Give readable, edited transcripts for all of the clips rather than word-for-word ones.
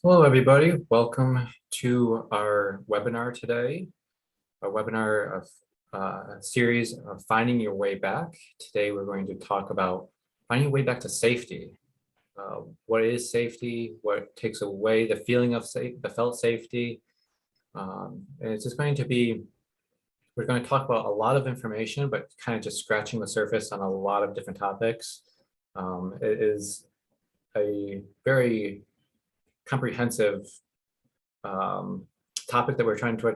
Hello, everybody. Welcome to our webinar today, a webinar of a series of finding your way back. Today, we're going to talk about finding your way back to safety. What is safety? What takes away the feeling of the felt safety? And it's just going to be, we're going to talk about a lot of information, but kind of just scratching the surface on a lot of different topics. It is a very comprehensive topic that we're trying to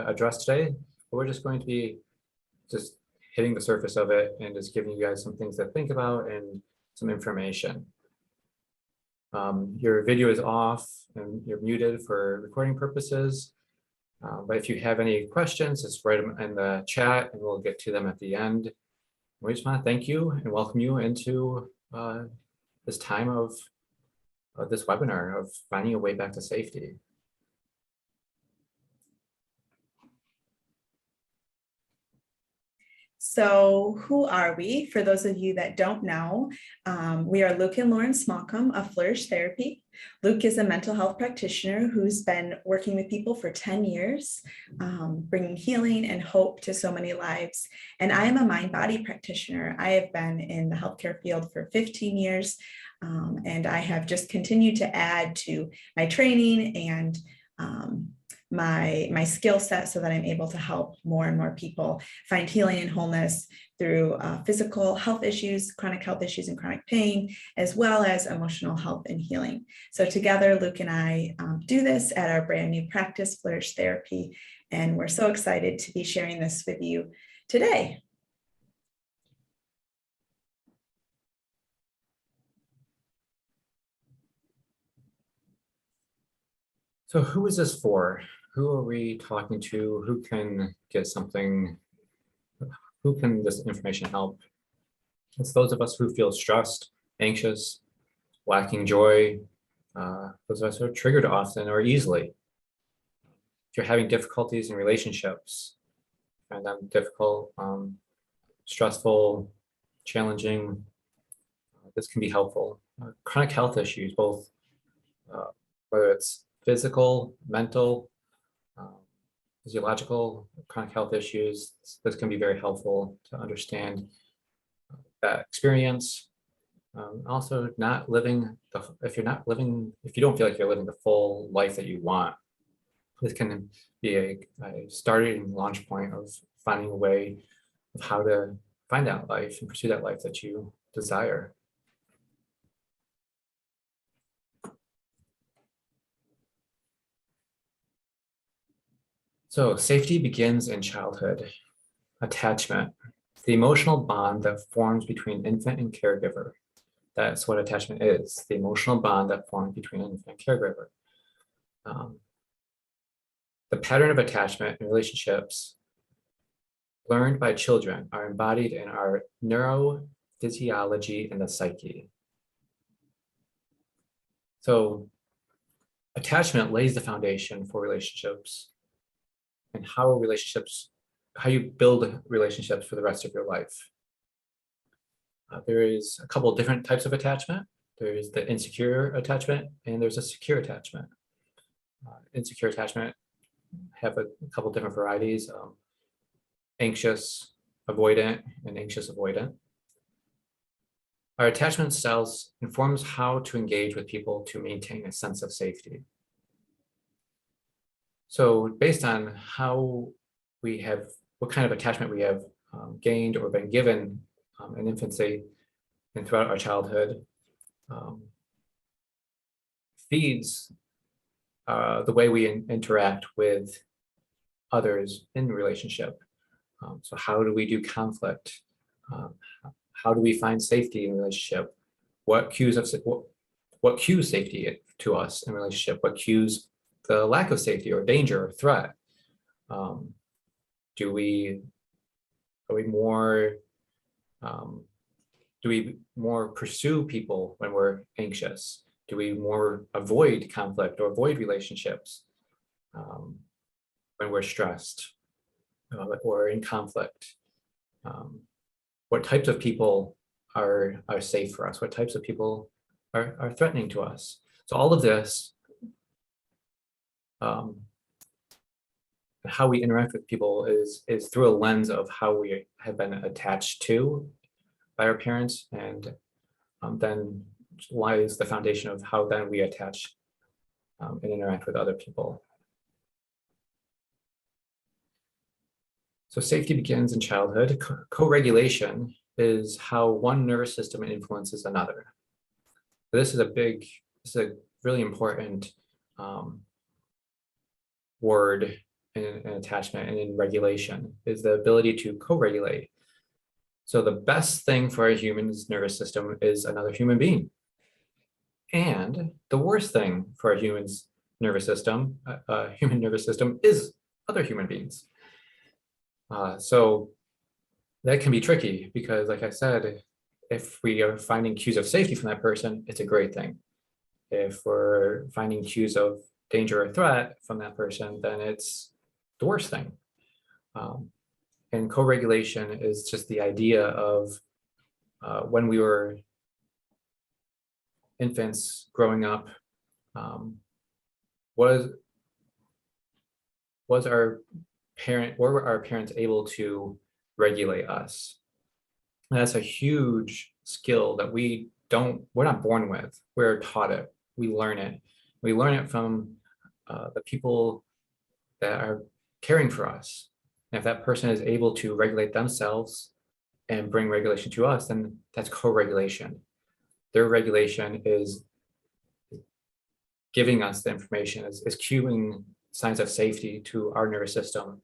address today. But we're just going to be just hitting the surface of it and just giving you guys some things to think about and some information. Your video is off and you're muted for recording purposes. But if you have any questions, just write them in the chat and we'll get to them at the end. We just want to thank you and welcome you into this time of this webinar of finding a way back to safety. So who are we? For those of you that don't know, we are Luke and Lauren Smallcombe of Flourish Therapy. Luke is a mental health practitioner who's been working with people for 10 years, bringing healing and hope to so many lives. And I am a mind-body practitioner. I have been in the healthcare field for 15 years, and I have just continued to add to my training and my skill set so that I'm able to help more and more people find healing and wholeness through physical health issues, chronic health issues and chronic pain, as well as emotional health and healing. So together, Luke and I do this at our brand new practice, Flourish Therapy, and we're so excited to be sharing this with you today. So who is this for? Who are we talking to? Who can get something? Who can this information help? It's those of us who feel stressed, anxious, lacking joy. Those of us who are triggered often or easily. If you're having difficulties in relationships, find them difficult, stressful, challenging, this can be helpful. Chronic health issues, both whether it's physical, mental, physiological, chronic health issues, this can be very helpful to understand that experience. Also, not living, if you don't feel like you're living the full life that you want, this can be a starting launch point of finding a way of how to find that life and pursue that life that you desire. So safety begins in childhood. Attachment, the emotional bond that forms between infant and caregiver. That's what attachment is, the emotional bond that forms between infant and caregiver. The pattern of attachment in relationships learned by children are embodied in our neurophysiology and the psyche. So attachment lays the foundation for relationships and how you build relationships for the rest of your life. There is a couple of different types of attachment. There is the insecure attachment and there's a secure attachment. Insecure attachment have a couple of different varieties, anxious, avoidant, and anxious avoidant. Our attachment styles informs how to engage with people to maintain a sense of safety. So based on what kind of attachment we have gained or been given in infancy and throughout our childhood, feeds the way we interact with others in relationship. So how do we do conflict? How do we find safety in a relationship? What cues safety to us in a relationship? What cues the lack of safety or danger or threat? Do we more pursue people when we're anxious? Do we more avoid conflict or avoid relationships when we're stressed or in conflict? What types of people are safe for us? What types of people are threatening to us? So all of this how we interact with people is through a lens of how we have been attached to by our parents, and then lies the foundation of how then we attach and interact with other people. So safety begins in childhood. Co-regulation is how one nervous system influences another. This is a really important word in attachment and in regulation, is the ability to co-regulate. So the best thing for a human's nervous system is another human being. And the worst thing for a human nervous system is other human beings. So that can be tricky because, like I said, if we are finding cues of safety from that person, it's a great thing. If we're finding cues of danger or threat from that person, then it's the worst thing. And co-regulation is just the idea of when we were infants growing up, were our parents able to regulate us? And that's a huge skill that we're not born with. We're taught it. We learn it. We learn it from the people that are caring for us. And if that person is able to regulate themselves and bring regulation to us, then that's co-regulation. Their regulation is giving us the information, is cueing signs of safety to our nervous system.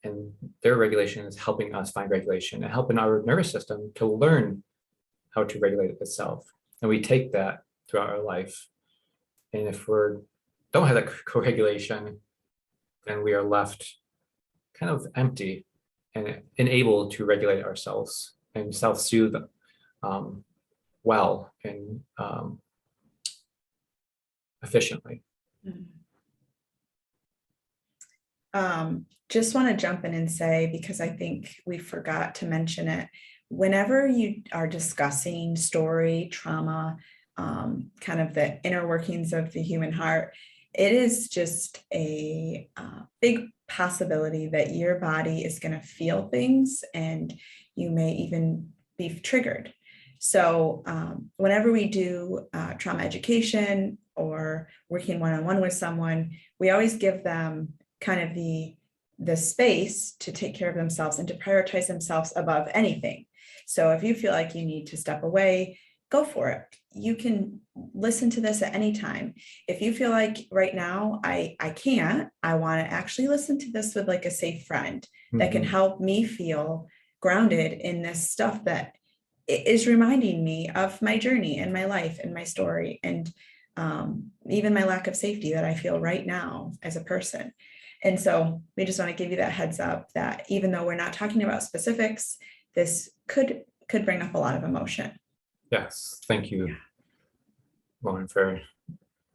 And their regulation is helping us find regulation and helping our nervous system to learn how to regulate itself. And we take that throughout our life. And if we don't have that co-regulation, then we are left kind of empty and unable to regulate ourselves and self-soothe well and efficiently. Just want to jump in and say, because I think we forgot to mention it, whenever you are discussing story, trauma, kind of the inner workings of the human heart, it is just a big possibility that your body is going to feel things and you may even be triggered. So whenever we do trauma education or working one-on-one with someone, we always give them kind of the space to take care of themselves and to prioritize themselves above anything. So if you feel like you need to step away, go for it. You can listen to this at any time. If you feel like right now I can't, I want to actually listen to this with like a safe friend that can help me feel grounded in this stuff that is reminding me of my journey and my life and my story, and even my lack of safety that I feel right now as a person. And so we just want to give you that heads up that even though we're not talking about specifics, this could bring up a lot of emotion. Yes, thank you, Lauren, for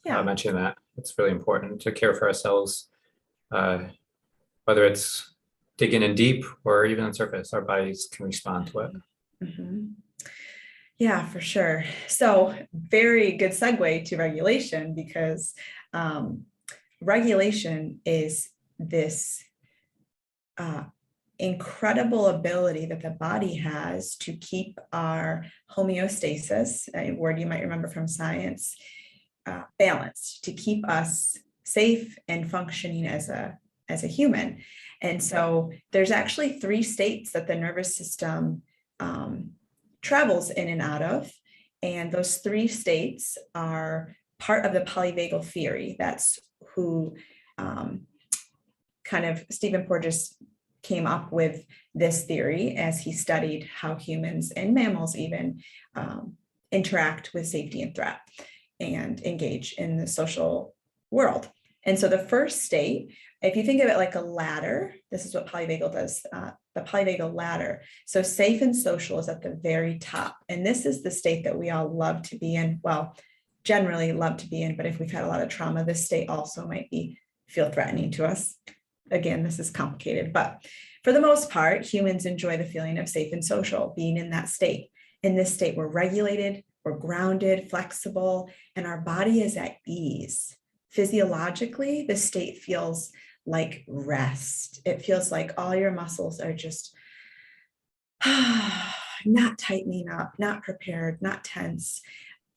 mentioning that. It's really important to care for ourselves, whether it's digging in deep or even on surface, our bodies can respond to it. Yeah, for sure. So very good segue to regulation, because regulation is this incredible ability that the body has to keep our homeostasis, a word you might remember from science, balanced, to keep us safe and functioning as a human. And so there's actually 3 states that the nervous system travels in and out of. And those 3 states are part of the polyvagal theory. That's who kind of Stephen Porges came up with this theory as he studied how humans and mammals even interact with safety and threat and engage in the social world. And so the first state, if you think of it like a ladder, this is what polyvagal does, the polyvagal ladder. So safe and social is at the very top. And this is the state that we all love to be in. Well, generally love to be in, but if we've had a lot of trauma, this state also might feel threatening to us. Again, this is complicated, but for the most part, humans enjoy the feeling of safe and social, being in that state. In this state, we're regulated, we're grounded, flexible, and our body is at ease, physiologically, the state feels like rest. It feels like all your muscles are just not tightening up, not prepared, not tense.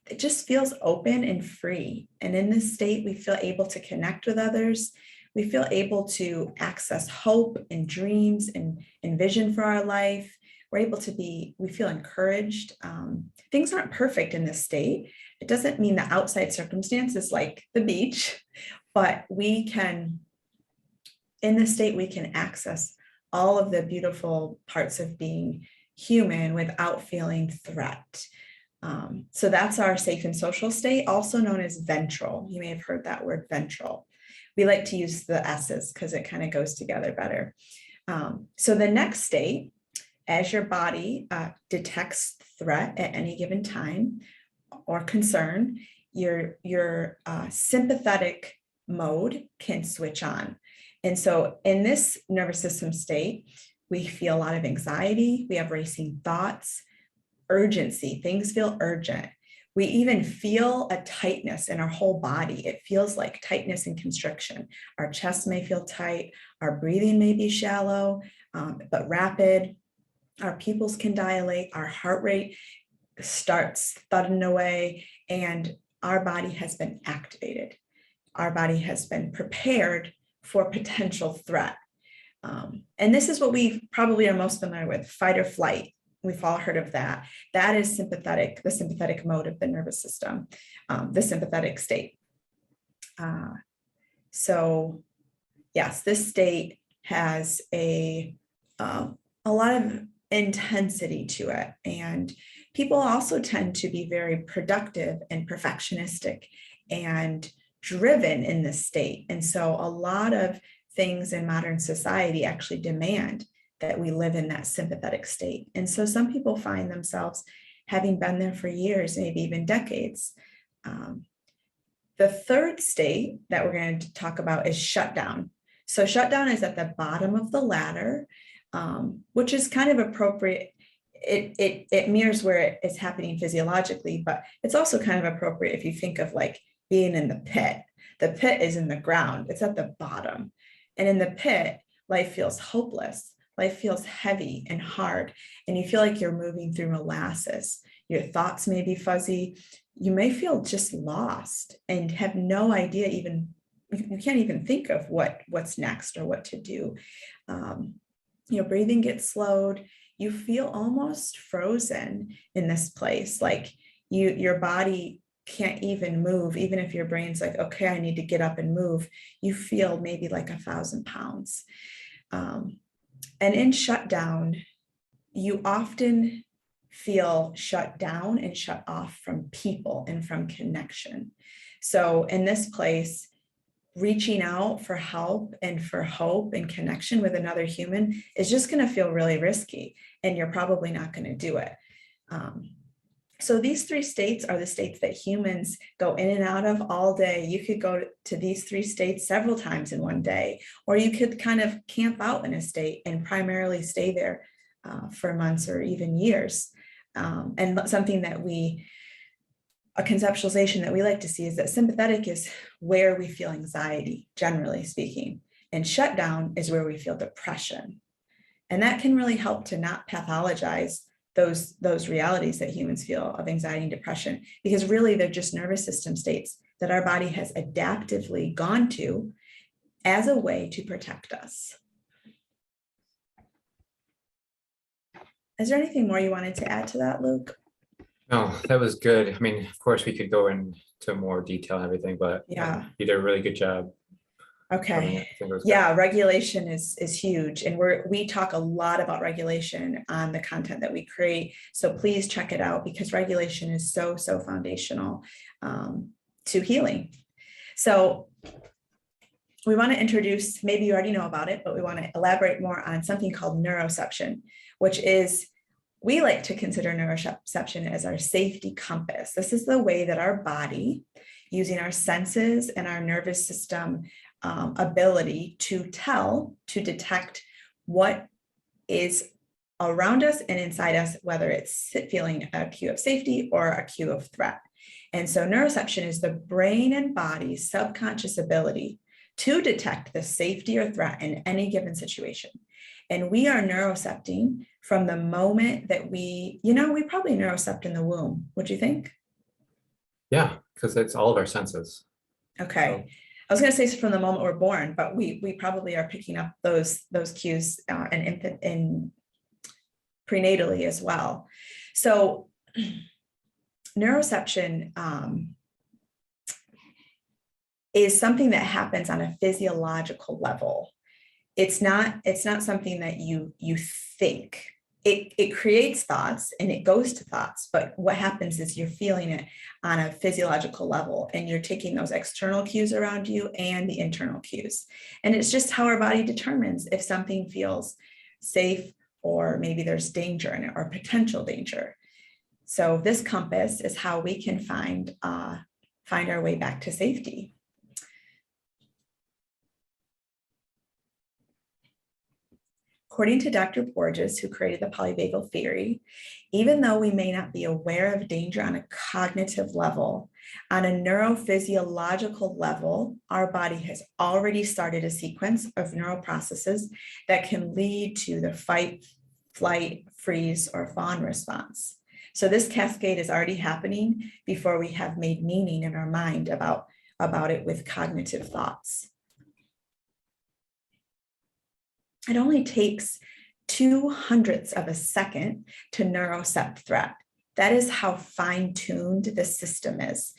It just feels open and free. And in this state, we feel able to connect with others. We feel able to access hope and dreams and vision for our life. We're able to we feel encouraged. Things aren't perfect in this state. It doesn't mean the outside circumstances like the beach, but in this state, we can access all of the beautiful parts of being human without feeling threat. So that's our safe and social state, also known as ventral. You may have heard that word, ventral. We like to use the S's because it kind of goes together better. So the next state, as your body detects threat at any given time or concern, your sympathetic mode can switch on. And so in this nervous system state, we feel a lot of anxiety, we have racing thoughts, urgency, things feel urgent. We even feel a tightness in our whole body. It feels like tightness and constriction. Our chest may feel tight, our breathing may be shallow, but rapid. Our pupils can dilate, our heart rate starts thudding away, and our body has been activated. Our body has been prepared for potential threat. And this is what we probably are most familiar with, fight or flight. We've all heard of that. That is sympathetic, the sympathetic mode of the nervous system, the sympathetic state. So yes, this state has a lot of intensity to it. And people also tend to be very productive and perfectionistic and driven in this state. And so a lot of things in modern society actually demand that we live in that sympathetic state. And so some people find themselves having been there for years, maybe even decades. The third state that we're going to talk about is shutdown. So shutdown is at the bottom of the ladder, which is kind of appropriate. It mirrors where it is happening physiologically, but it's also kind of appropriate if you think of like being in the pit. The pit is in the ground, it's at the bottom. And in the pit, life feels hopeless. Life feels heavy and hard, and you feel like you're moving through molasses. Your thoughts may be fuzzy. You may feel just lost and have no idea you can't even think of what's next or what to do. Breathing gets slowed. You feel almost frozen in this place. Like your body can't even move. Even if your brain's like, okay, I need to get up and move, you feel maybe like 1,000 pounds. And in shutdown, you often feel shut down and shut off from people and from connection. So in this place, reaching out for help and for hope and connection with another human is just going to feel really risky, and you're probably not going to do it. So these three states are the states that humans go in and out of all day. You could go to these three states several times in one day, or you could kind of camp out in a state and primarily stay there for months or even years. And something that a conceptualization that we like to see is that sympathetic is where we feel anxiety, generally speaking, and shutdown is where we feel depression. And that can really help to not pathologize those realities that humans feel of anxiety and depression, because really they're just nervous system states that our body has adaptively gone to as a way to protect us. Is there anything more you wanted to add to that, Luke? No, that was good. I mean, of course, we could go into more detail and everything, but Yeah, you did a really good job. okay. Yeah, regulation is huge, and we talk a lot about regulation on the content that we create. So please check it out, because regulation is so foundational to healing. So we want to introduce, maybe you already know about it, but we want to elaborate more on something called neuroception, which is, we like to consider neuroception as our safety compass. This is the way that our body, using our senses and our nervous system ability to detect what is around us and inside us, whether it's feeling a cue of safety or a cue of threat. And so neuroception is the brain and body's subconscious ability to detect the safety or threat in any given situation. And we are neurocepting from the moment that we probably neurocept in the womb. Would you think? Yeah, because it's all of our senses. Okay. I was going to say from the moment we're born, but we probably are picking up those cues in infant and prenatally as well. So neuroception is something that happens on a physiological level. It's not something that you think. It creates thoughts and it goes to thoughts, but what happens is you're feeling it on a physiological level, and you're taking those external cues around you and the internal cues. And it's just how our body determines if something feels safe or maybe there's danger in it or potential danger. So this compass is how we can find our way back to safety. According to Dr. Borges, who created the polyvagal theory, even though we may not be aware of danger on a cognitive level, on a neurophysiological level, our body has already started a sequence of neural processes that can lead to the fight, flight, freeze, or fawn response. So this cascade is already happening before we have made meaning in our mind about it with cognitive thoughts. It only takes 0.02 of a second to neurocept threat. That is how fine-tuned the system is,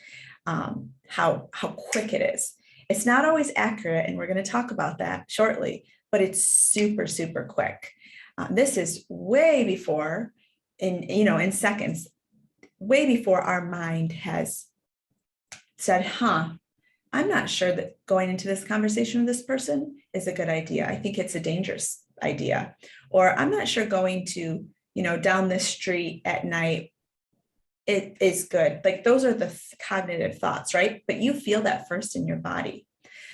how quick it is. It's not always accurate, and we're going to talk about that shortly, but it's super, super quick. This is way before, in seconds, way before our mind has said, I'm not sure that going into this conversation with this person is a good idea. I think it's a dangerous idea. Or I'm not sure going to, down this street at night, it is good. Like those are the cognitive thoughts, right? But you feel that first in your body.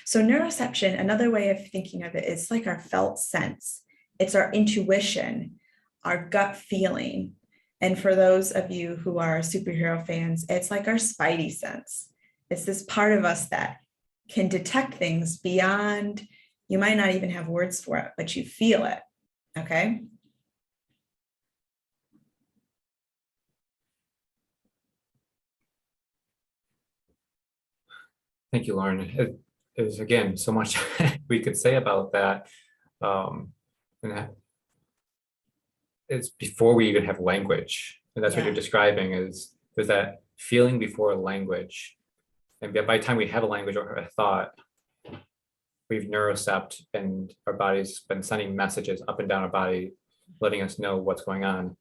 So neuroception, another way of thinking of it, is like our felt sense. It's our intuition, our gut feeling. And for those of you who are superhero fans, it's like our spidey sense. It's this part of us that can detect things beyond, you might not even have words for it, but you feel it, okay? Thank you, Lauren. There's, again, so much we could say about that. And it's before we even have language. And that's what you're describing, is there's that feeling before language. And by the time we have a language or a thought, we've neurocept, and our body's been sending messages up and down our body, letting us know what's going on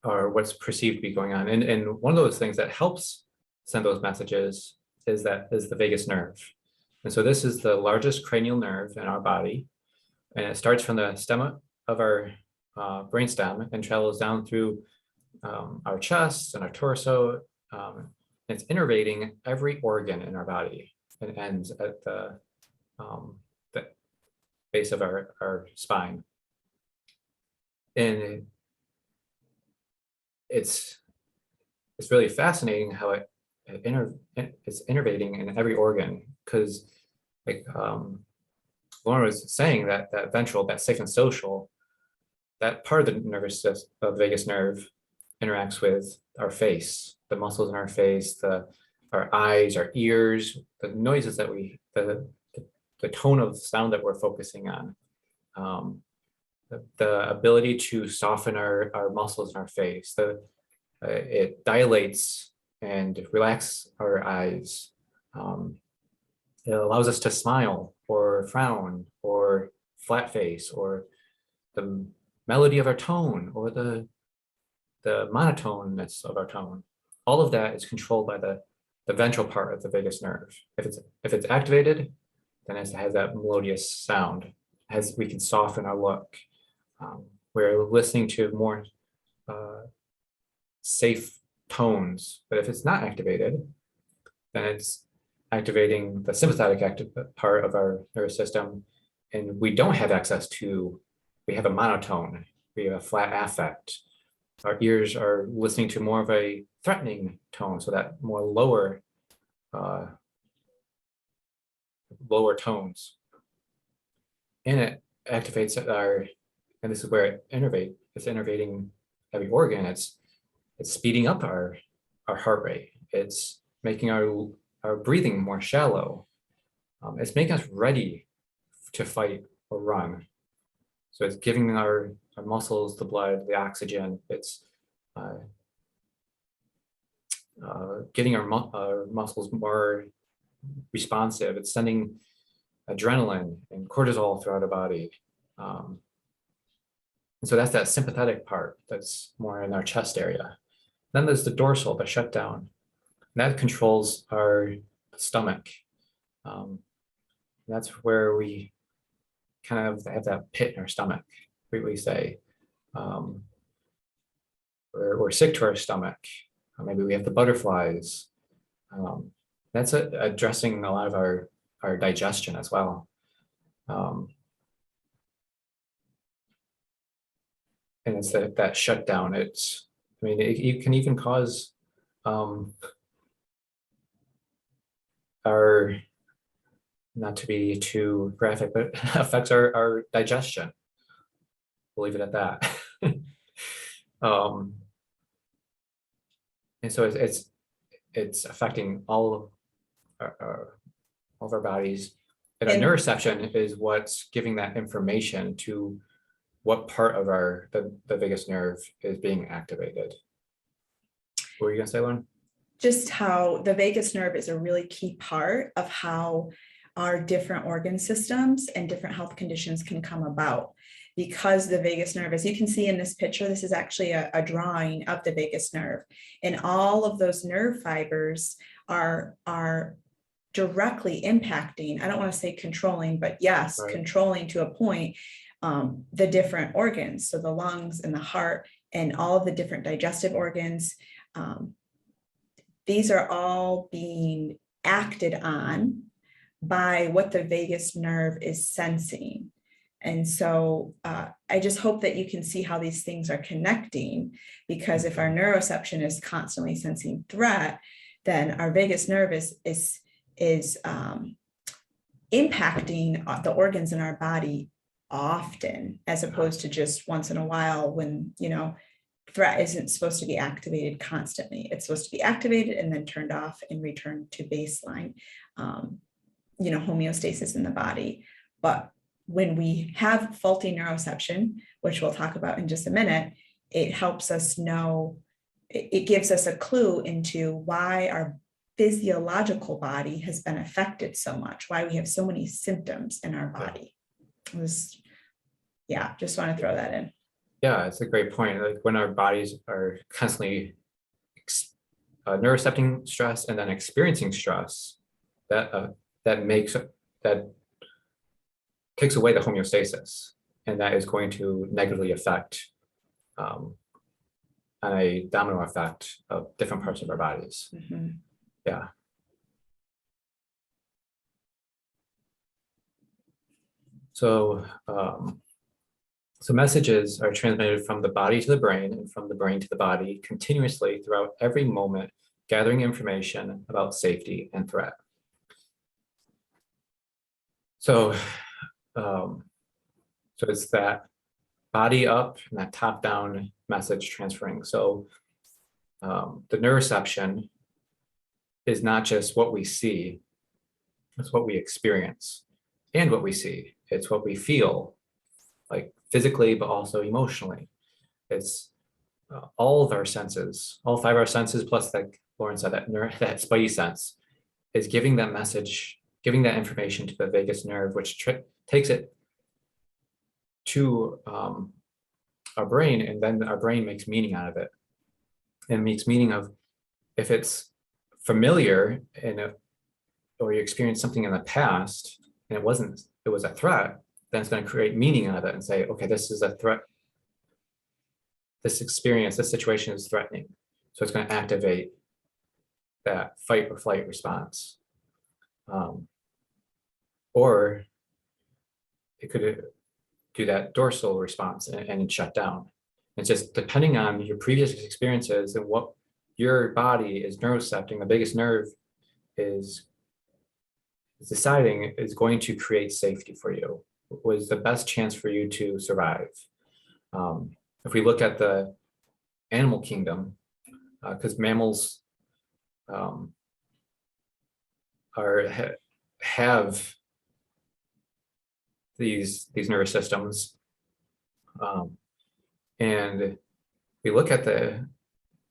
or what's perceived to be going on. And one of those things that helps send those messages is the vagus nerve. And so this is the largest cranial nerve in our body. And it starts from the stem of our brainstem and travels down through our chest and our torso. It's innervating every organ in our body, and ends at the base of our spine. And it's really fascinating how it's innervating in every organ, because like Lauren was saying, that ventral, that safe and social, that part of the nervous system, of the vagus nerve, interacts with our face, the muscles in our face, our eyes, our ears, the noises that the tone of sound that we're focusing on, the ability to soften our muscles in our face, it dilates and relax our eyes. It allows us to smile or frown or flat face, or the melody of our tone, or the monotoneness of our tone. All of that is controlled by the ventral part of the vagus nerve. If it's activated, then it has that melodious sound. We can soften our look. We're listening to more safe tones. But if it's not activated, then it's activating the sympathetic part of our nervous system, and we don't have access to. We have a monotone. We have a flat affect. our ears are listening to more of a threatening tone, so that more lower tones. And it activates and this is where it's innervating every organ. It's speeding up our heart rate. It's making our breathing more shallow. It's making us ready to fight or run. So it's giving our muscles the blood, the oxygen. It's getting our muscles more responsive. It's sending adrenaline and cortisol throughout our body. And so that's that sympathetic part that's more in our chest area. Then there's the dorsal, the shutdown. That controls our stomach. That's where we kind of have that pit in our stomach. We say we're sick to our stomach. Maybe we have the butterflies. That's addressing a lot of our digestion as well. And it's that shutdown. It can even cause not to be too graphic, but it affects our digestion. We'll leave it at that. And so it's affecting all of our bodies. And our neuroception is what's giving that information to what part of the vagus nerve is being activated. What were you gonna say, Lauren? Just how the vagus nerve is a really key part of how our different organ systems and different health conditions can come about. Because the vagus nerve, as you can see in this picture, this is actually a drawing of the vagus nerve. And all of those nerve fibers are directly impacting, I don't want to say controlling, but yes, right, controlling to a point, the different organs. So the lungs and the heart and all of the different digestive organs, these are all being acted on by what the vagus nerve is sensing. And so I just hope that you can see how these things are connecting, because if our neuroception is constantly sensing threat, then our vagus nerve is impacting the organs in our body often, as opposed to just once in a while when, threat isn't supposed to be activated constantly. It's supposed to be activated and then turned off and returned to baseline, homeostasis in the body. But when we have faulty neuroception, which we'll talk about in just a minute, it helps us know, it gives us a clue into why our physiological body has been affected so much, why we have so many symptoms in our body. Just want to throw that in. Yeah, it's a great point. Like when our bodies are constantly neurocepting stress and then experiencing stress, that takes away the homeostasis, and that is going to negatively affect a domino effect of different parts of our bodies. Mm-hmm. Yeah. So messages are transmitted from the body to the brain and from the brain to the body continuously throughout every moment, gathering information about safety and threat. So it's that body up and that top down message transferring. So the neuroception is not just what we see, it's what we experience and what we see. It's what we feel, like physically, but also emotionally. It's all of our senses, all 5 of our senses, plus, like Lauren said, that spidey sense is giving that message, giving that information to the vagus nerve, which takes it to our brain, and then our brain makes meaning out of it. And makes meaning of, if it's familiar or you experienced something in the past and it was a threat, then it's going to create meaning out of it and say, okay, this is a threat. This experience, this situation is threatening. So it's going to activate that fight or flight response. Or it could do that dorsal response and shut down. It's just depending on your previous experiences and what your body is neurocepting, the biggest nerve is deciding is going to create safety for you, was the best chance for you to survive. If we look at the animal kingdom, because mammals have these nervous systems, and we look at the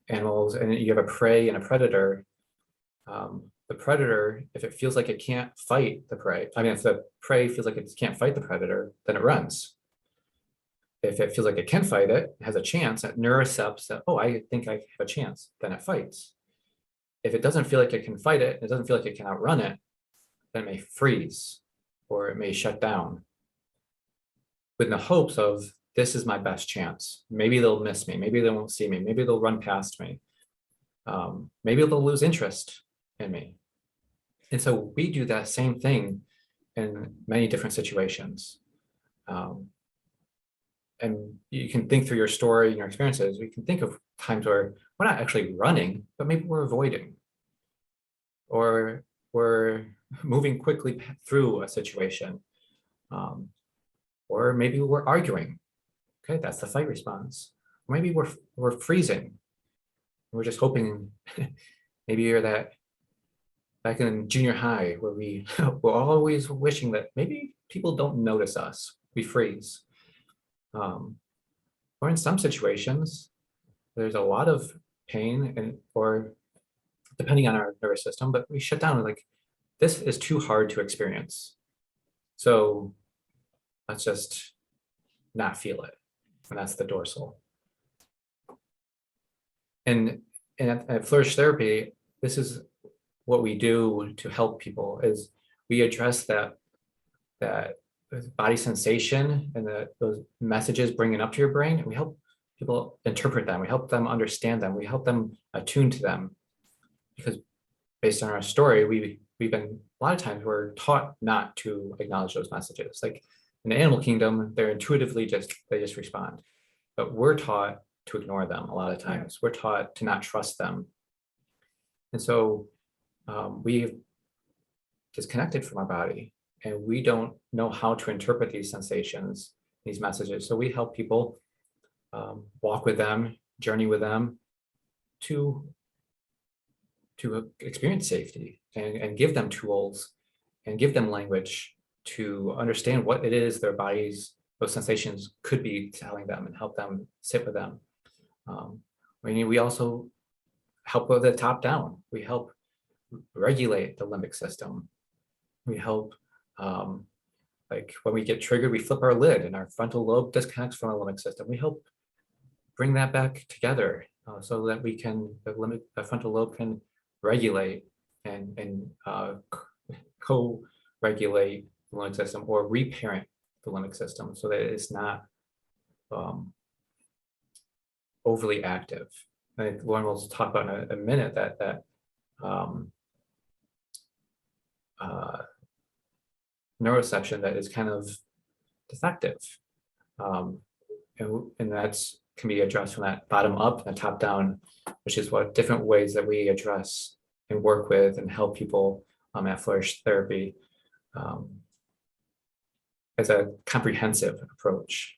animals, and you have a prey and a predator. The predator, if it feels like it can't fight the prey, I mean, if the prey feels like it can't fight the predator, then it runs. If it feels like it can fight it, has a chance, it neurocepts that, oh, I think I have a chance, then it fights. If it doesn't feel like it can fight it, it doesn't feel like it can outrun it, then it may freeze or it may shut down with the hopes of, this is my best chance. Maybe they'll miss me. Maybe they won't see me. Maybe they'll run past me. Maybe they'll lose interest in me. And so we do that same thing in many different situations. And you can think through your story and your experiences. We can think of times where we're not actually running, but maybe we're avoiding, or we're moving quickly through a situation, or maybe we're arguing. Okay, that's the fight response. Or maybe we're freezing. We're just hoping. Maybe you're that back in junior high where we're always wishing that maybe people don't notice us. We freeze. Or in some situations, there's a lot of pain, or depending on our nervous system, but we shut down, like, this is too hard to experience. So let's just not feel it. And that's the dorsal. And at Flourish Therapy, this is what we do to help people, is we address that body sensation and those messages bringing up to your brain, and we help people interpret them. We help them understand them. We help them attune to them, because based on our story, we've been, a lot of times we're taught not to acknowledge those messages. Like in the animal kingdom, they're intuitively they just respond, but we're taught to ignore them a lot of times. We're taught to not trust them. And so we've disconnected from our body, and we don't know how to interpret these sensations, these messages. So we help people walk with them, journey with them to experience safety, and give them tools and give them language to understand what it is their bodies, those sensations could be telling them, and help them sit with them. We also help with the top down. We help regulate the limbic system. We help, like when we get triggered, we flip our lid and our frontal lobe disconnects from our limbic system. We help bring that back together so that we can, the frontal lobe can regulate and co-regulate the limbic system, or reparent the limbic system so that it's not overly active. I think Lauren will talk about in a minute that neuroception that is kind of defective, and that's can be addressed from that bottom up and top down, which is what different ways that we address and work with and help people at Flourish Therapy as a comprehensive approach.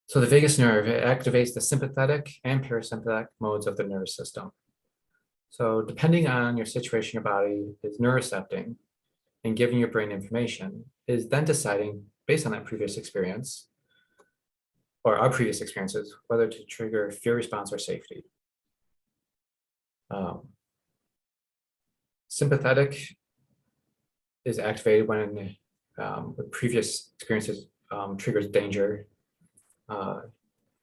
So the vagus nerve, it activates the sympathetic and parasympathetic modes of the nervous system. So depending on your situation, your body is neurocepting and giving your brain information, is then deciding based on that previous experience or our previous experiences, whether to trigger fear response or safety. Sympathetic is activated when with previous experiences triggers danger.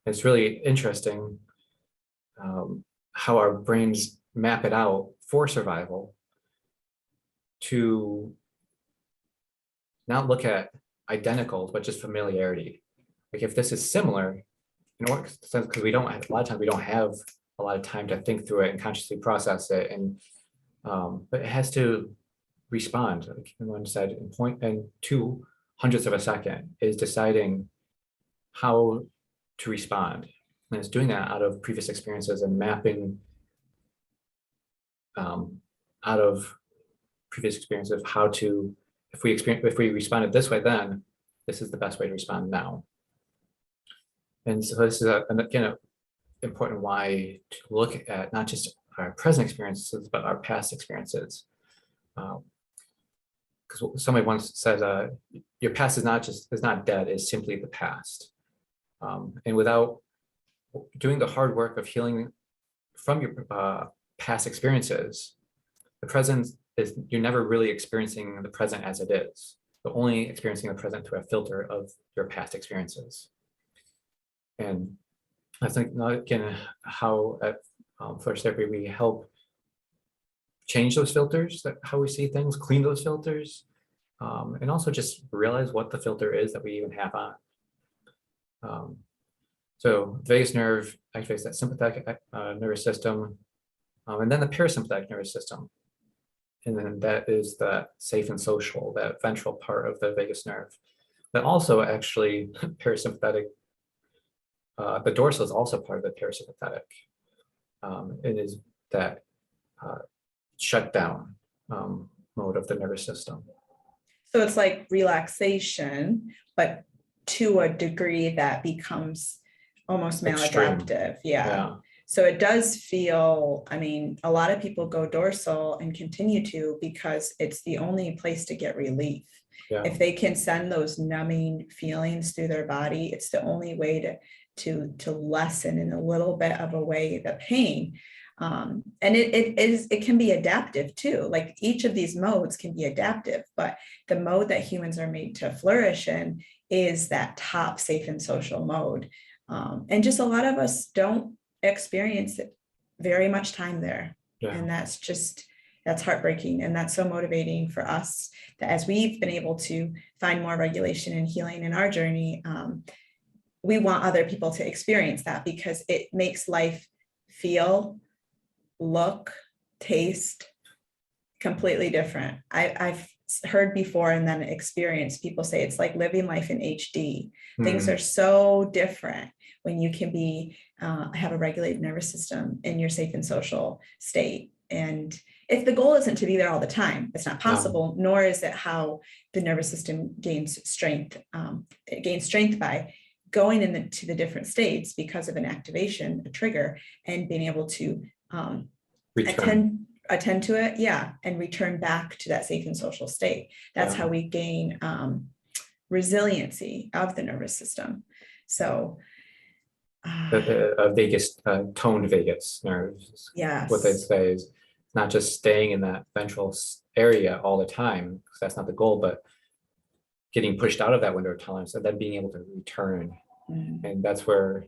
It's really interesting how our brains map it out for survival to not look at identicals, but just familiarity. Like if this is similar, because we don't have, a lot of times we don't have a lot of time to think through it and consciously process it, and but it has to respond. Like one said, in point and 2/100ths of a second is deciding how to respond. And it's doing that out of previous experiences and mapping out of previous experience of how to, if we responded this way, then this is the best way to respond now. And so this is again, important why to look at not just our present experiences, but our past experiences. Because somebody once said, your past is not dead, it's simply the past. And without doing the hard work of healing from your past experiences, the present is, you're never really experiencing the present as it is, but only experiencing the present through a filter of your past experiences. And I think, again, how at Flourish Therapy we help change those filters, how we see things, clean those filters, and also just realize what the filter is that we even have on. So vagus nerve activates that sympathetic nervous system, and then the parasympathetic nervous system. And then that is that safe and social, that ventral part of the vagus nerve. But also actually parasympathetic, the dorsal is also part of the parasympathetic. It is that shutdown mode of the nervous system. So it's like relaxation, but to a degree that becomes almost maladaptive. Yeah. So it does feel, I mean, a lot of people go dorsal and continue to because it's the only place to get relief. Yeah. If they can send those numbing feelings through their body, it's the only way to lessen in a little bit of a way the pain. And it can be adaptive too. Like each of these modes can be adaptive, but the mode that humans are made to flourish in is that top safe and social mode. And just a lot of us don't experience it very much time there. Yeah. And that's heartbreaking. And that's so motivating for us that as we've been able to find more regulation and healing in our journey, we want other people to experience that because it makes life feel, look, taste completely different. I've heard before and then experienced people say it's like living life in HD. Things are so different when you can have a regulated nervous system in your safe and social state. And if the goal isn't to be there all the time, it's not possible, nor is it how the nervous system gains strength. It gains strength by going into the different states because of an activation, a trigger, and being able to attend to it, and return back to that safe and social state. That's how we gain resiliency of the nervous system. So vagus, toned vagus nerves. Yes. What they say is not just staying in that ventral area all the time, because that's not the goal, but getting pushed out of that window of tolerance and then being able to return. And that's a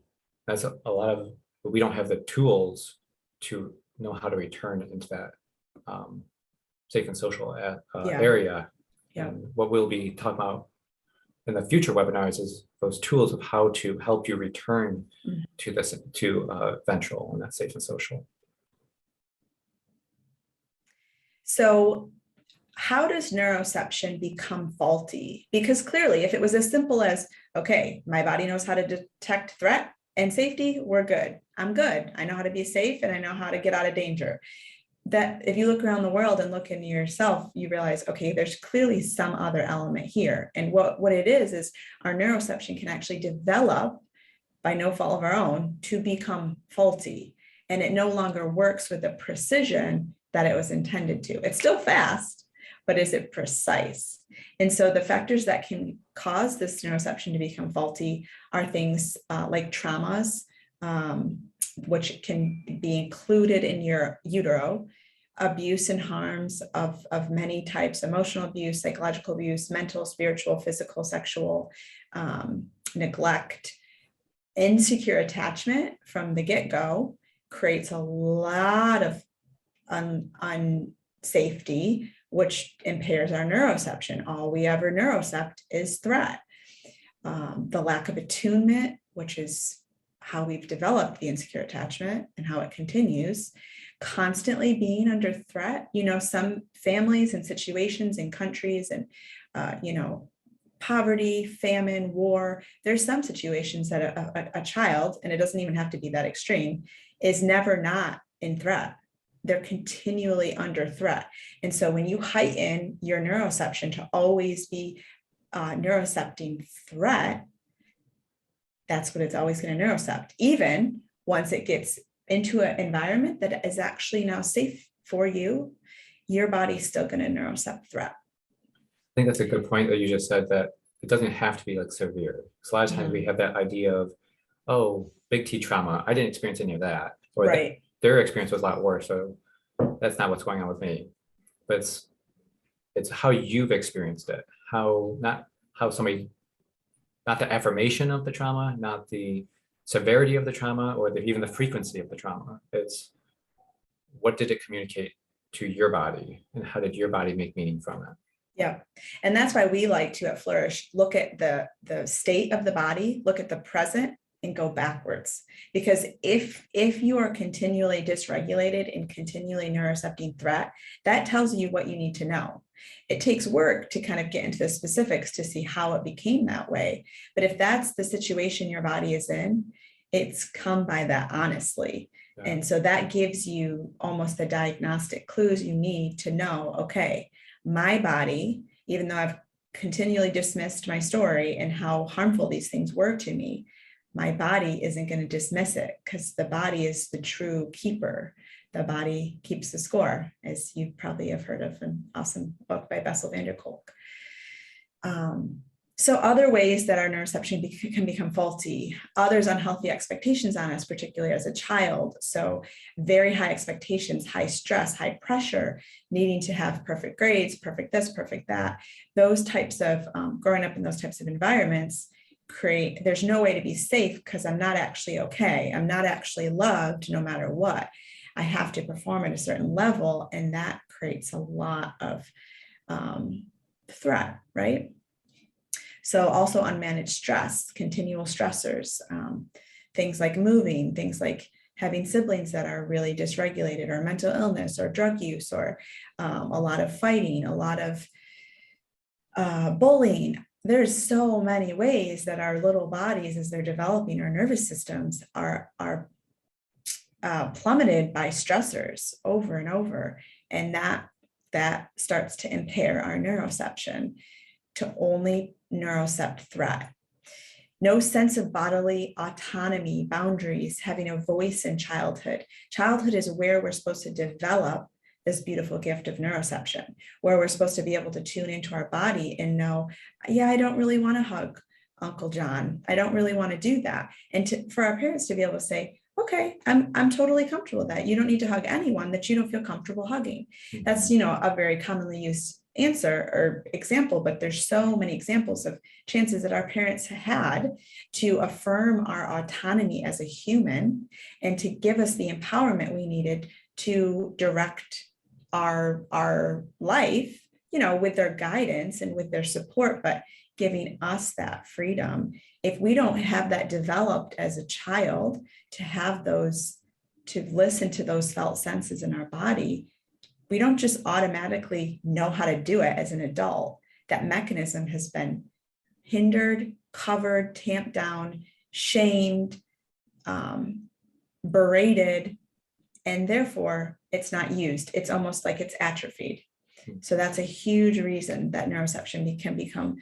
lot of, we don't have the tools to know how to return into that safe and social area. And what we'll be talking about in the future webinars is those tools of how to help you return to this, ventral and that safe and social. So how does neuroception become faulty? Because clearly, if it was as simple as, okay, my body knows how to detect threat and safety, we're good. I'm good. I know how to be safe and I know how to get out of danger. That if you look around the world and look into yourself, you realize, okay, there's clearly some other element here. And what it is our neuroception can actually develop by no fault of our own to become faulty. And it no longer works with the precision that it was intended to. It's still fast, but is it precise? And so the factors that can cause this neuroception to become faulty are things like traumas, which can be included in your utero, abuse and harms of many types, emotional abuse, psychological abuse, mental, spiritual, physical, sexual, neglect, insecure attachment from the get-go creates a lot of unsafety, which impairs our neuroception. All we ever neurocept is threat. The lack of attunement, which is how we've developed the insecure attachment and how it continues, constantly being under threat. Some families and situations in countries and, poverty, famine, war, there's some situations that a child, and it doesn't even have to be that extreme, is never not in threat. They're continually under threat. And so when you heighten your neuroception to always be neurocepting threat, that's what it's always going to neurocept. Even once it gets into an environment that is actually now safe for you, your body's still going to neurocept threat. I think that's a good point that you just said, that it doesn't have to be like severe. Because a lot of times we have that idea of, oh, big T trauma, I didn't experience any of that. Or right. Their experience was a lot worse, so that's not what's going on with me. But it's how you've experienced it, not the affirmation of the trauma, not the severity of the trauma, or even the frequency of the trauma. It's what did it communicate to your body, and how did your body make meaning from it? Yeah. And that's why we like to at Flourish look at the state of the body, look at the present, and go backwards. Because if you are continually dysregulated and continually neurocepting threat, that tells you what you need to know. It takes work to kind of get into the specifics to see how it became that way. But if that's the situation your body is in, it's come by that honestly. Yeah. And so that gives you almost the diagnostic clues you need to know, okay, my body, even though I've continually dismissed my story and how harmful these things were to me, my body isn't going to dismiss it, because the body is the true keeper. The body keeps the score, as you probably have heard of an awesome book by Bessel van der Kolk. So other ways that our neuroception can become faulty, others unhealthy expectations on us, particularly as a child. So very high expectations, high stress, high pressure, needing to have perfect grades, perfect this, perfect that. Those types of, growing up in those types of environments there's no way to be safe, because I'm not actually okay. I'm not actually loved no matter what. I have to perform at a certain level, and that creates a lot of threat, right? So also unmanaged stress, continual stressors, things like moving, things like having siblings that are really dysregulated, or mental illness, or drug use, or a lot of fighting, a lot of bullying. There's so many ways that our little bodies, as they're developing, our nervous systems are plummeted by stressors over and over. And that starts to impair our neuroception to only neurocept threat. No sense of bodily autonomy, boundaries, having a voice in childhood. Childhood is where we're supposed to develop this beautiful gift of neuroception, where we're supposed to be able to tune into our body and know, yeah, I don't really want to hug Uncle John. I don't really want to do that. And for our parents to be able to say, okay, I'm totally comfortable with that. You don't need to hug anyone that you don't feel comfortable hugging. That's, a very commonly used answer or example, but there's so many examples of chances that our parents had to affirm our autonomy as a human and to give us the empowerment we needed to direct our life, with their guidance and with their support, but giving us that freedom. If we don't have that developed as a child, to have those, to listen to those felt senses in our body, we don't just automatically know how to do it as an adult. That mechanism has been hindered, covered, tamped down, shamed, berated, and therefore it's not used. It's almost like it's atrophied. So that's a huge reason that neuroception can become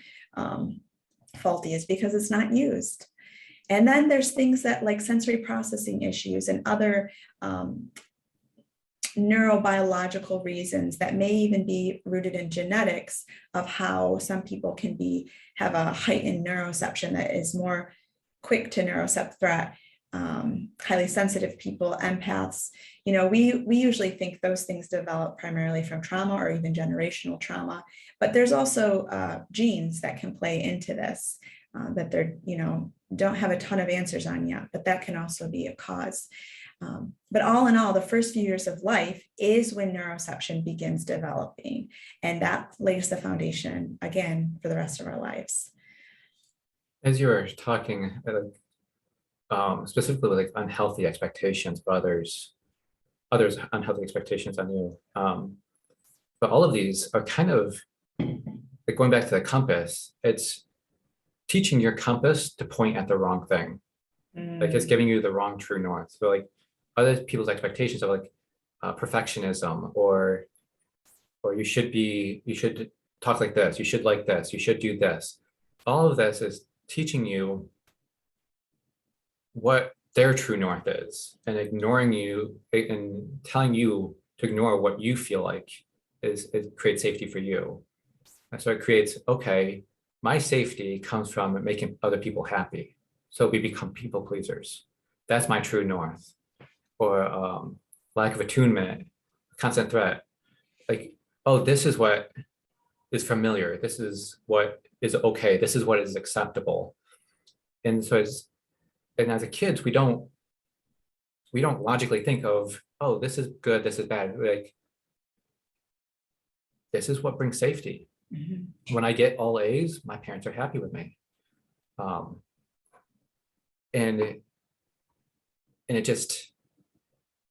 faulty, is because it's not used. And then there's things that like sensory processing issues and other neurobiological reasons that may even be rooted in genetics, of how some people can have a heightened neuroception that is more quick to neurocept threat. Highly sensitive people, empaths, we usually think those things develop primarily from trauma or even generational trauma, but there's also genes that can play into this that they're, don't have a ton of answers on yet, but that can also be a cause. But all in all, the first few years of life is when neuroception begins developing, and that lays the foundation again for the rest of our lives. As you were talking, specifically with like unhealthy expectations of others unhealthy expectations on you. But all of these are kind of like going back to the compass. It's teaching your compass to point at the wrong thing. Like it's giving you the wrong true north. So like other people's expectations of like perfectionism or you should talk like this, you should like this, you should do this. All of this is teaching you what their true north is and ignoring you and telling you to ignore what you feel like it creates safety for you. And so it creates, okay, my safety comes from making other people happy. So we become people pleasers. That's my true north. Or lack of attunement, constant threat. Like, oh, this is what is familiar. This is what is okay. This is what is acceptable. And so as a kids, we don't logically think of, oh, this is good, this is bad. Like, this is what brings safety. Mm-hmm. When I get all A's, my parents are happy with me. And it just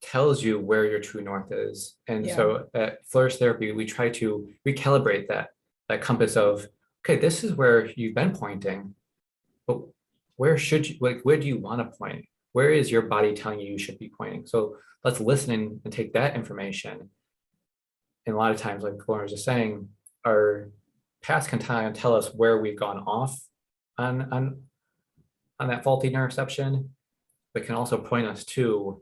tells you where your true north is. And so at Flourish Therapy, we try to recalibrate that compass of, okay, this is where you've been pointing, but where should you, like, where do you want to point? Where is your body telling you should be pointing? So let's listen and take that information. And a lot of times, like Lauren was just saying, our past can tell us where we've gone off on that faulty neuroception, but can also point us to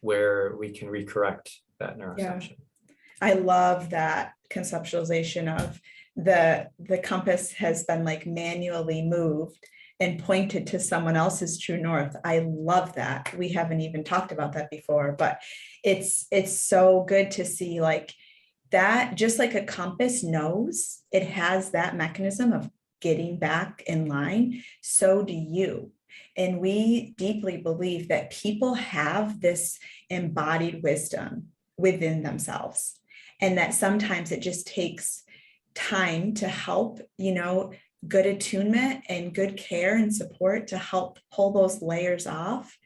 where we can recorrect that neuroception. Yeah. I love that conceptualization of the compass has been like manually moved and pointed to someone else's true north. I love that. We haven't even talked about that before, but it's so good to see like that, just like a compass knows it has that mechanism of getting back in line, so do you. And we deeply believe that people have this embodied wisdom within themselves, and that sometimes it just takes time to help, good attunement and good care and support to help pull those layers off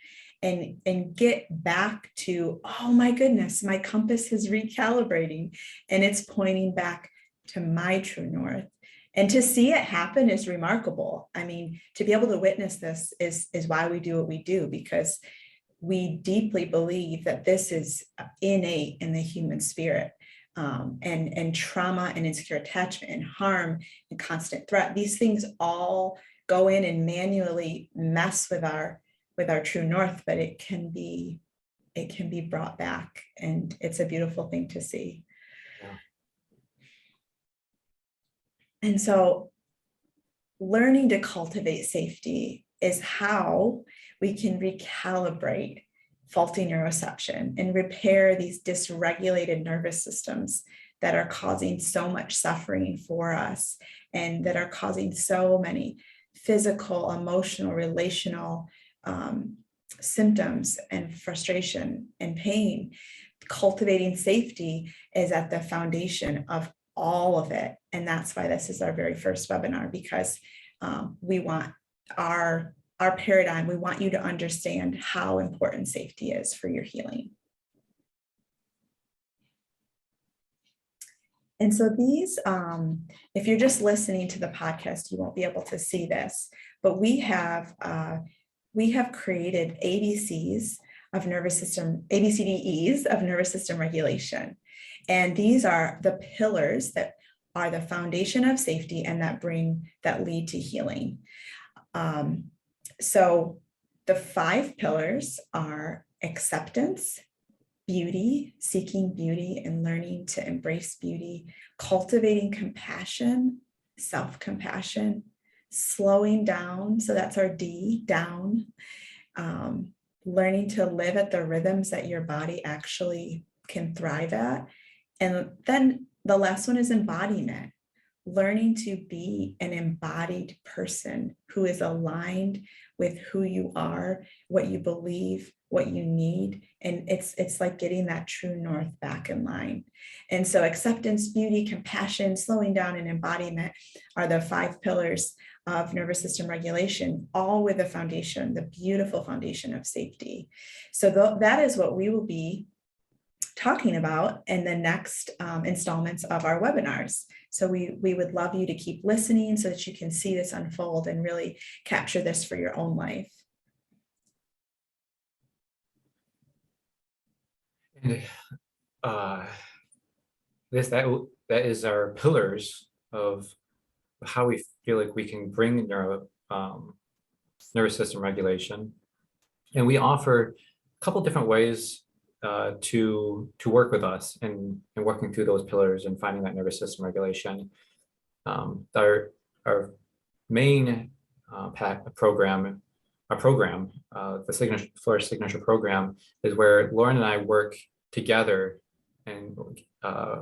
and get back to, oh my goodness, my compass is recalibrating and it's pointing back to my true north. And to see it happen is remarkable. I mean, to be able to witness this is why we do what we do, because we deeply believe that this is innate in the human spirit. And trauma and insecure attachment and harm and constant threat, these things all go in and manually mess with our true north, but it can be brought back, and it's a beautiful thing to see. Yeah. And so learning to cultivate safety is how we can recalibrate faulty neuroception and repair these dysregulated nervous systems that are causing so much suffering for us and that are causing so many physical, emotional, relational symptoms and frustration and pain. Cultivating safety is at the foundation of all of it. And that's why this is our very first webinar, because we want our paradigm, we want you to understand how important safety is for your healing. And so these, if you're just listening to the podcast, you won't be able to see this, but we have created ABCs of nervous system, ABCDEs of nervous system regulation. And these are the pillars that are the foundation of safety and that lead to healing. So the 5 pillars are acceptance, beauty, seeking beauty and learning to embrace beauty, cultivating compassion, self-compassion, slowing down. So that's our D, down. Learning to live at the rhythms that your body actually can thrive at. And then the last one is embodiment. Learning to be an embodied person who is aligned with who you are, what you believe, what you need. And it's like getting that true north back in line. And so acceptance, beauty, compassion, slowing down, and embodiment are the 5 pillars of nervous system regulation, all with the foundation, the beautiful foundation of safety. So that is what we will be talking about in the next installments of our webinars. So we would love you to keep listening so that you can see this unfold and really capture this for your own life. And that is our pillars of how we feel like we can bring nervous system regulation. And we offer a couple different ways to work with us and working through those pillars and finding that nervous system regulation. Our main program, the Flourish Signature Program, is where Lauren and I work together and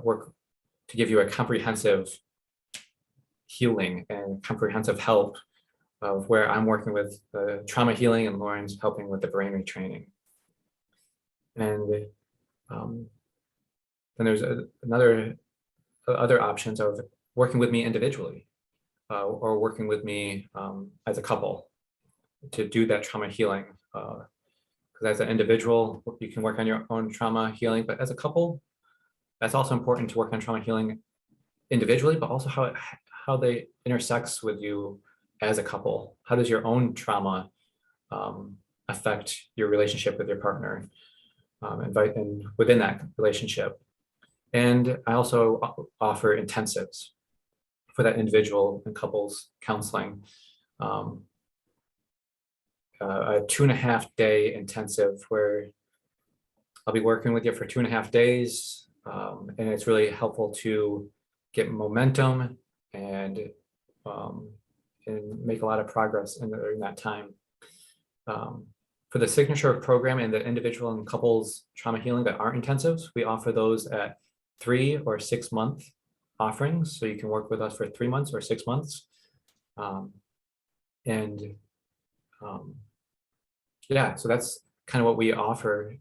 work to give you a comprehensive healing and comprehensive help of where I'm working with trauma healing and Lauren's helping with the brain retraining. And then there's other options of working with me individually or working with me as a couple to do that trauma healing. Because as an individual, you can work on your own trauma healing, but as a couple, that's also important to work on trauma healing individually, but also how they intersects with you as a couple. How does your own trauma affect your relationship with your partner and within that relationship? And I also offer intensives for that individual and couples counseling. A 2.5-day intensive where I'll be working with you for 2.5 days. And it's really helpful to get momentum and make a lot of progress during that time. For the signature program and the individual and couples trauma healing that aren't intensives, we offer those at 3 or 6 month offerings. So you can work with us for 3 months or 6 months. Yeah, so that's kind of what we offer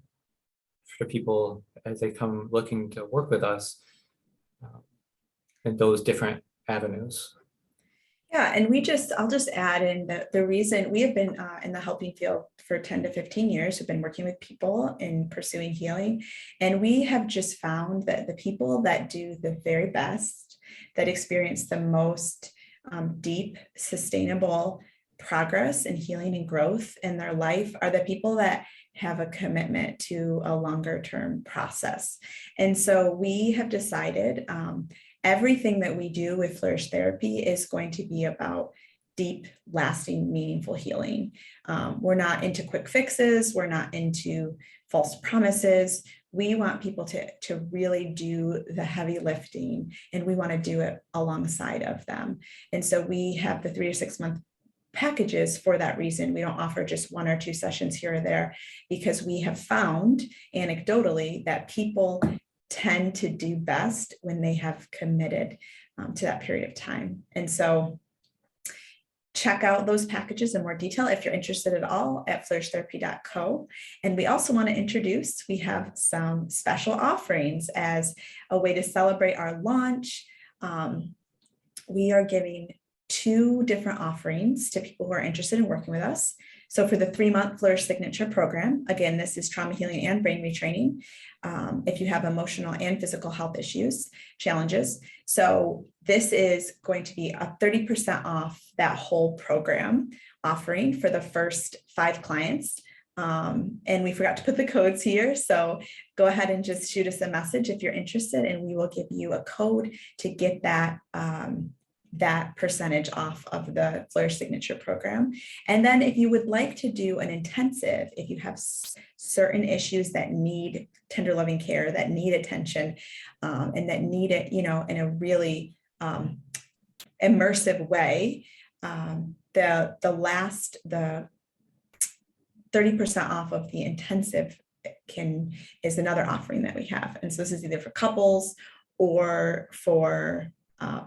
for people as they come looking to work with us in those different avenues. Yeah, and I'll just add in the reason we have been in the helping field for 10 to 15 years, we've been working with people in pursuing healing. And we have just found that the people that do the very best, that experience the most deep, sustainable progress and healing and growth in their life are the people that have a commitment to a longer term process. And so we have decided everything that we do with Flourish Therapy is going to be about deep, lasting, meaningful healing. We're not into quick fixes. We're not into false promises. We want people to really do the heavy lifting, and we want to do it alongside of them. And so we have the 3 to 6 month packages for that reason. We don't offer just 1 or 2 sessions here or there, because we have found anecdotally that people tend to do best when they have committed to that period of time. And so check out those packages in more detail if you're interested at all at flourishtherapy.co. And we also want to we have some special offerings as a way to celebrate our launch. We are giving 2 different offerings to people who are interested in working with us. So for the 3-month Flourish Signature Program, again, this is trauma healing and brain retraining. If you have emotional and physical health challenges. So this is going to be a 30% off that whole program offering for the first 5 clients. And we forgot to put the codes here. So go ahead and just shoot us a message if you're interested, and we will give you a code to get that that percentage off of the Flourish Signature Program. And then if you would like to do an intensive, if you have certain issues that need tender loving care, that need attention, and that need it, in a really immersive way, the 30% off of the intensive is another offering that we have. And so this is either for couples or for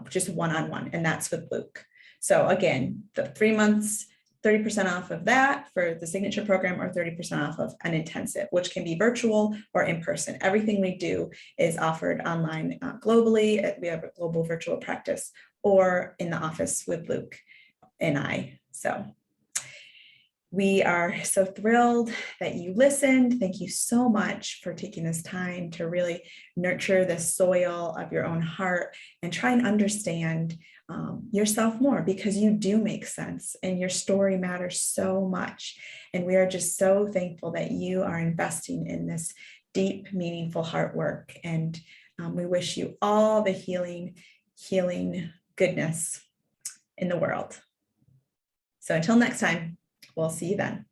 just one-on-one, and that's with Luke. So again, the 3 months, 30% off of that for the signature program, or 30% off of an intensive, which can be virtual or in person. Everything we do is offered online globally. We have a global virtual practice, or in the office with Luke and I. So we are so thrilled that you listened. Thank you so much for taking this time to really nurture the soil of your own heart and try and understand yourself more, because you do make sense and your story matters so much. And we are just so thankful that you are investing in this deep, meaningful heart work. And we wish you all the healing goodness in the world. So until next time, we'll see you then.